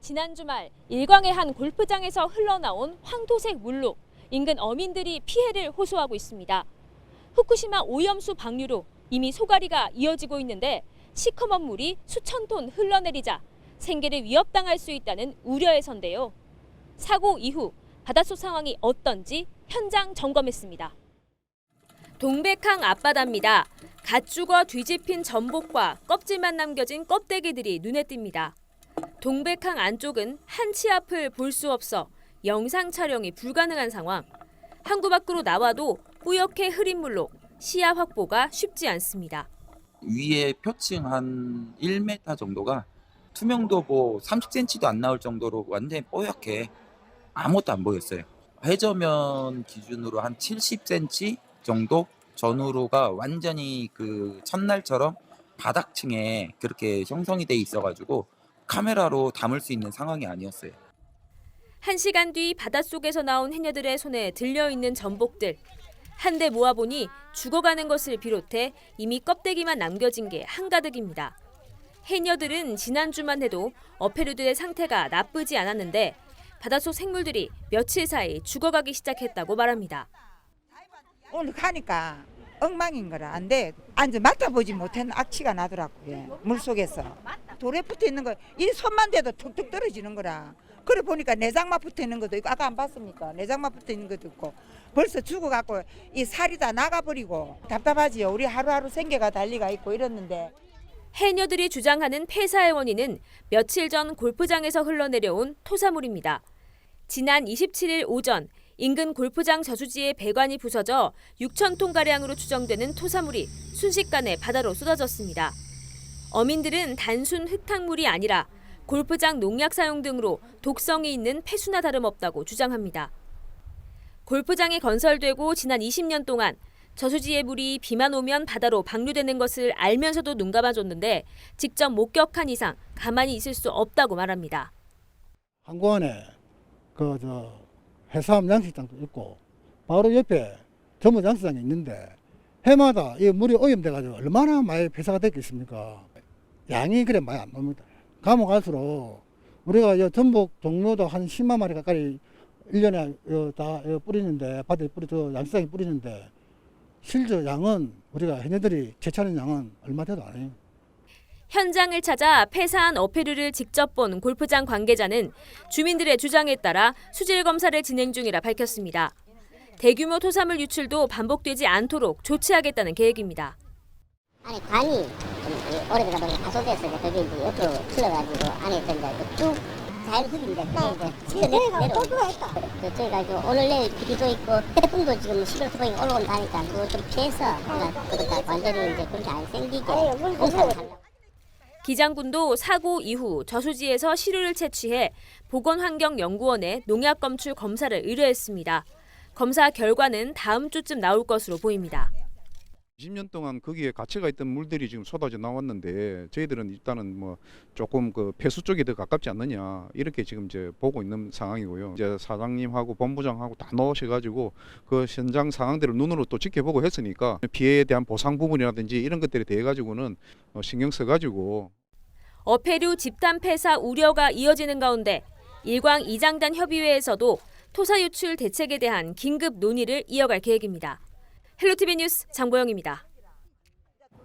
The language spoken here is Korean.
지난 주말 일광의 한 골프장에서 흘러나온 황토색 물로 인근 어민들이 피해를 호소하고 있습니다. 후쿠시마 오염수 방류로 이미 소가리가 이어지고 있는데 시커먼 물이 수천 톤 흘러내리자 생계를 위협당할 수 있다는 우려에선데요. 사고 이후 바닷속 상황이 어떤지 현장 점검했습니다. 동백항 앞바다입니다. 갓 죽어 뒤집힌 전복과 껍질만 남겨진 껍데기들이 눈에 띕니다. 동백항 안쪽은 한 치 앞을 볼 수 없어 영상 촬영이 불가능한 상황. 항구 밖으로 나와도 뿌옇게 흐린 물로 시야 확보가 쉽지 않습니다. 위에 표층 한 1m 정도가 투명도 뭐 30cm도 안 나올 정도로 완전히 뽀얗게 아무것도 안 보였어요. 해저면 기준으로 한 70cm 정도 전후로가 완전히 그 첫날처럼 바닥층에 그렇게 형성이 돼 있어가지고 카메라로 담을 수 있는 상황이 아니었어요. 1시간 뒤 바닷속에서 나온 해녀들의 손에 들려있는 전복들. 한데 모아보니 죽어가는 것을 비롯해 이미 껍데기만 남겨진 게 한가득입니다. 해녀들은 지난주만 해도 어패류들의 상태가 나쁘지 않았는데 바닷속 생물들이 며칠 사이 죽어가기 시작했다고 말합니다. 오늘 가니까 엉망인 거라 안 돼. 앉아 맡아보지 못한 악취가 나더라고요. 물속에서. 돌에 붙어 있는 거, 이 손만 대도 툭툭 떨어지는 거라. 그래 보니까 내장막 붙어 있는 것도 있고, 아까 안 봤습니까? 내장막 붙어 있는 것도 있고, 벌써 죽어갖고 이 살이 다 나가버리고 답답하지요. 우리 하루하루 생계가 달리가 있고 이랬는데. 해녀들이 주장하는 폐사의 원인은 며칠 전 골프장에서 흘러내려온 토사물입니다. 지난 27일 오전 인근 골프장 저수지의 배관이 부서져 6,000톤가량으로 추정되는 토사물이 순식간에 바다로 쏟아졌습니다. 어민들은 단순 흙탕물이 아니라 골프장 농약 사용 등으로 독성이 있는 폐수나 다름없다고 주장합니다. 골프장이 건설되고 지난 20년 동안 저수지의 물이 비만 오면 바다로 방류되는 것을 알면서도 눈 감아줬는데 직접 목격한 이상 가만히 있을 수 없다고 말합니다. 항구안에 해삼 양식장도 있고 바로 옆에 전문 양식장이 있는데 해마다 이 물이 오염돼가지고 얼마나 많이 폐사가 됐겠습니까? 양이 그래 많이 안 나옵니다. 가면 갈수록 우리가 전복 종류도 한 10만 마리 가까이 1년에 다 뿌리는데 바다에 양식장에 뿌리는데 실제 양은 우리가 해녀들이 채취하는 양은 얼마 돼도 안 해요. 현장을 찾아 폐사한 어패류를 직접 본 골프장 관계자는 주민들의 주장에 따라 수질 검사를 진행 중이라 밝혔습니다. 대규모 토사물 유출도 반복되지 않도록 조치하겠다는 계획입니다. 안에 관이 좀 오래되다 보니까 파손돼서 그게 이제 옆으로 틀어가지고 안에 있던 이제 쭉 자연 흙인데 그게 이제 저희가 오늘 내일 비도 있고 태풍도 지금 11월 초반에 올라온다니까 그거 좀 피해서 그러니까 완전히 이제 그렇게 안 생기게 공사를 하려고. 기장군도 사고 이후 저수지에서 시료를 채취해 보건환경연구원에 농약 검출 검사를 의뢰했습니다. 검사 결과는 다음 주쯤 나올 것으로 보입니다. 20년 동안 거기에 가치가 있던 물들이 지금 쏟아져 나왔는데 저희들은 일단은 뭐 조금 그 폐수 쪽이 더 가깝지 않느냐 이렇게 지금 이제 보고 있는 상황이고요. 이제 사장님하고 본부장하고 다 넣으셔가지고 그 현장 상황들을 눈으로 또 지켜보고 했으니까 피해에 대한 보상 부분이라든지 이런 것들에 대해 가지고는 신경 써가지고. 어패류 집단 폐사 우려가 이어지는 가운데 일광 이장단 협의회에서도 토사 유출 대책에 대한 긴급 논의를 이어갈 계획입니다. 헬로티비 뉴스 장보영입니다.